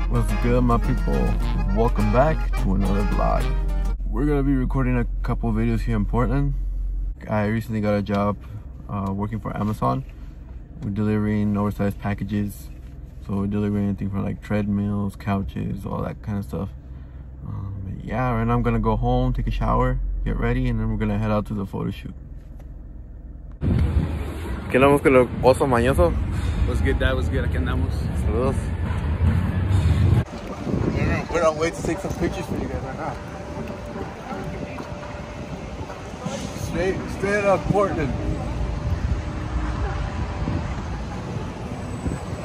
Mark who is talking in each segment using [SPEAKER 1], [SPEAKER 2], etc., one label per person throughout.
[SPEAKER 1] What's good, my people? Welcome back to another vlog. We're gonna be recording a couple videos here in Portland. I recently got a job working for Amazon. We're delivering oversized packages. So we're delivering anything from like treadmills, couches, all that kind of stuff. Yeah, right now I'm gonna go home, take a shower, get ready, and then we're gonna head out to the photo shoot. ¿Qué andamos con el oso mañoso?
[SPEAKER 2] What's good, Dad? What's good? Aquí andamos.
[SPEAKER 1] Saludos. We're on way to take some pictures for you guys right now. Straight out of Portland.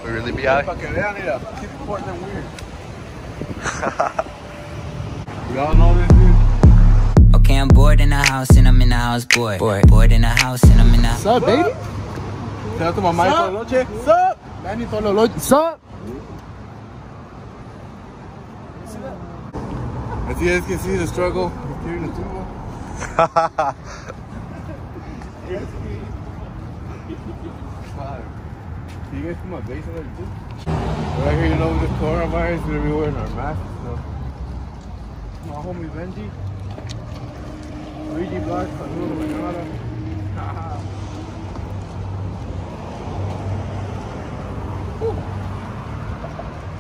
[SPEAKER 3] We really be out?
[SPEAKER 1] Keep Portland weird. We all know this dude.
[SPEAKER 4] Okay, I'm bored in the house and I'm in the house bored. Bored in the house and I'm in the house.
[SPEAKER 1] What's up, baby? Tell to my mic toda la noche. What's up? Manny toda la noche. What's up? As you guys can see the struggle of carrying the tuba. You guys see my base already too? Right here, you know, with this coronavirus, we're gonna be wearing our masks. So, my homie Benji, Luigi Vlogs, saludos, mañana.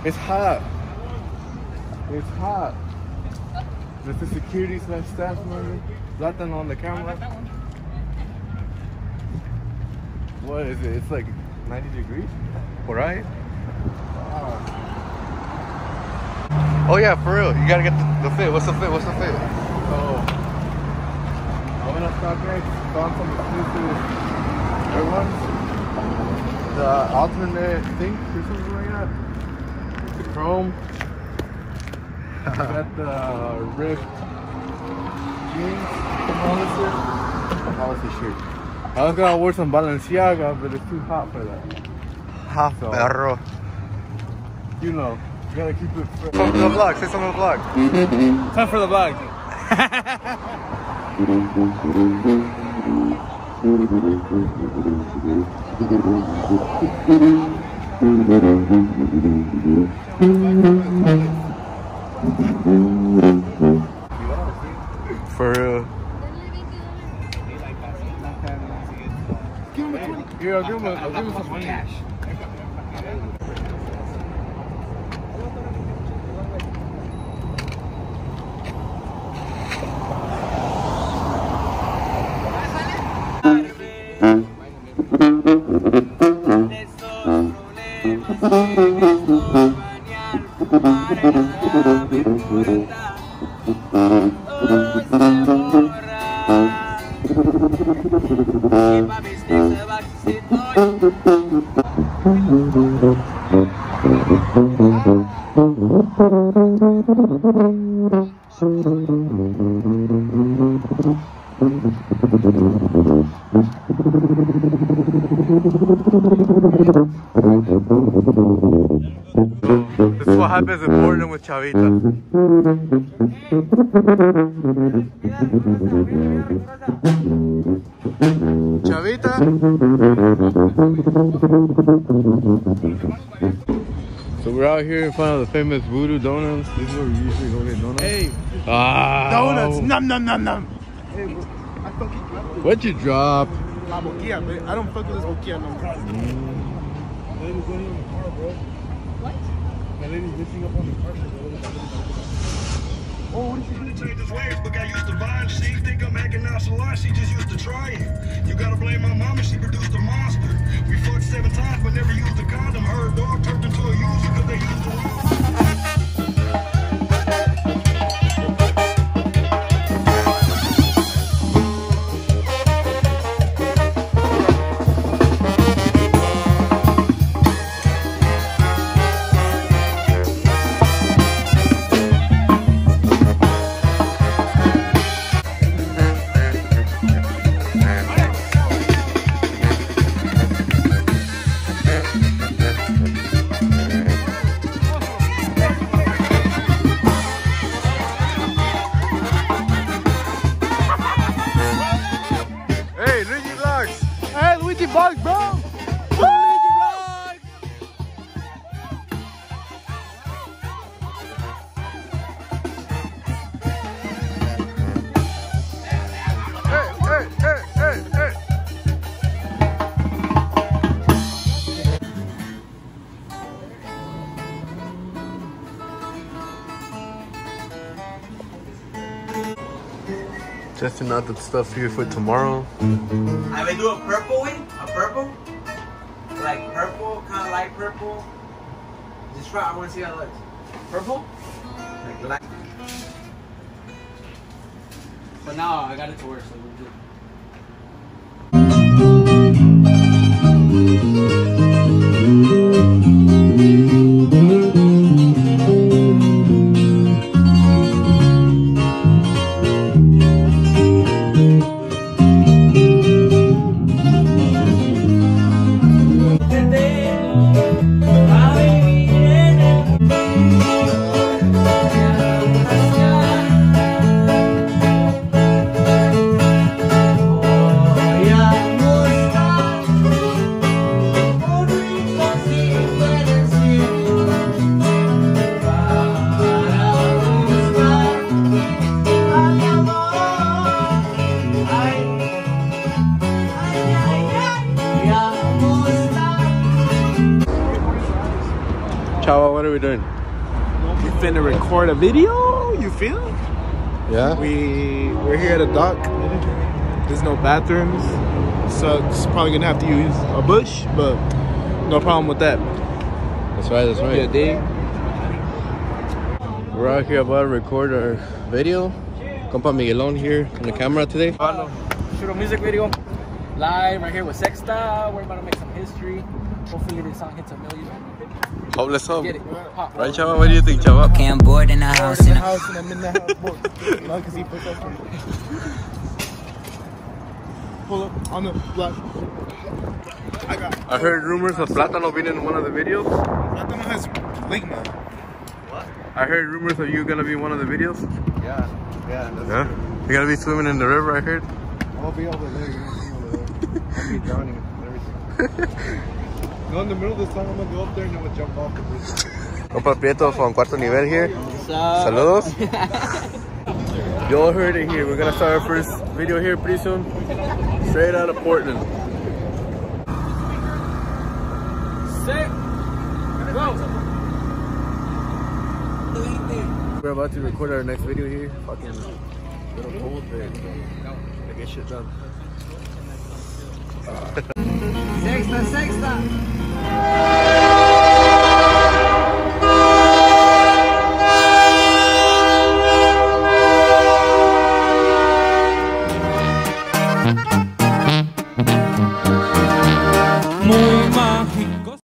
[SPEAKER 1] It's hot. It's hot. That's the security / staff member. Zlatan on the camera. What is it? It's like 90 degrees?
[SPEAKER 3] All right. Oh yeah, for real. You gotta get the fit. What's the fit? What's the fit?
[SPEAKER 1] So, I'm gonna start next. Found some exclusive air ones. The alternate thing or something like that. The chrome. Got the ripped jeans. Policy shirt. I was gonna wear some Balenciaga, but it's too hot for that.
[SPEAKER 3] Half perro.
[SPEAKER 1] You know, you gotta keep it fresh.
[SPEAKER 3] Something to the vlog. Say something to the vlog.
[SPEAKER 2] Time for the vlog.
[SPEAKER 3] For real.
[SPEAKER 1] Here, I'll give him some money. Cash.
[SPEAKER 3] This is what happens in Portland with Chavita. Chavita?
[SPEAKER 1] So we're out here in front of the famous Voodoo Donuts. This is where we usually go get donuts.
[SPEAKER 2] Hey,
[SPEAKER 1] donuts!
[SPEAKER 2] Nom nom nom nom.
[SPEAKER 1] Hey, bro, I fucking dropped it. What'd you drop?
[SPEAKER 2] La boquilla, man. I don't fuck with this boquilla no more.
[SPEAKER 1] That lady's going on the car, bro. What? That lady's missing up on the car.
[SPEAKER 2] Oh, what is she doing?
[SPEAKER 5] Change his ways, but got used to buying. She think I'm acting nonchalant. She just used to try it. You gotta blame my mama. She produced a monster. We fucked 7 times, but never used a condom. Her dog turned into a user because they used the wrong.
[SPEAKER 2] Vlogs, bro. Luigi Vlogs.
[SPEAKER 3] Hey. Testing out the stuff here for tomorrow.
[SPEAKER 6] I would do a purple one. A purple? Like purple, kind of light purple. Just try. I want to see how it looks. Purple? Like light. But now I got it to work, so we're good.
[SPEAKER 3] Chava, what are we doing?
[SPEAKER 2] We finna record a video. You feel?
[SPEAKER 3] Yeah?
[SPEAKER 2] We're here at a dock. There's no bathrooms. Sucks. Probably gonna have to use a bush, but no problem with that.
[SPEAKER 3] That's right.
[SPEAKER 2] Yeah, dig.
[SPEAKER 3] We're out here about to record our video. Compa Miguelon here on the camera today.
[SPEAKER 6] Shoot a music video live right here with Sexta. We're about to make some history. Hopefully this song hits 1 million.
[SPEAKER 3] Hope, let's hope.
[SPEAKER 6] Get it. Pop.
[SPEAKER 3] Right, Chava? What do you think, Chava?
[SPEAKER 4] Okay, I'm bored in the house.
[SPEAKER 2] In the
[SPEAKER 4] And
[SPEAKER 2] house and I'm in the house. No, because he put that on. Pull up on the block.
[SPEAKER 3] I heard rumors of Platano being in one of the videos.
[SPEAKER 2] Platano has ligma.
[SPEAKER 3] I heard rumors of you gonna be in one of the videos.
[SPEAKER 7] Yeah.
[SPEAKER 3] Yeah? You're gonna be swimming in the river, I heard.
[SPEAKER 7] I'll be over there. You're gonna see over there. I'll be drowning and everything. No, in the middle of the song, I'm gonna go up there and I'm gonna jump off the bridge.
[SPEAKER 3] Compa Prieto from Cuarto Nivel here. Saludos. You all heard it here. We're gonna start our first video here pretty soon. Straight out of Portland.
[SPEAKER 6] Sick. Go.
[SPEAKER 3] We're about to record our next video here. Fucking little cold, but I get shit done.
[SPEAKER 6] Sexta.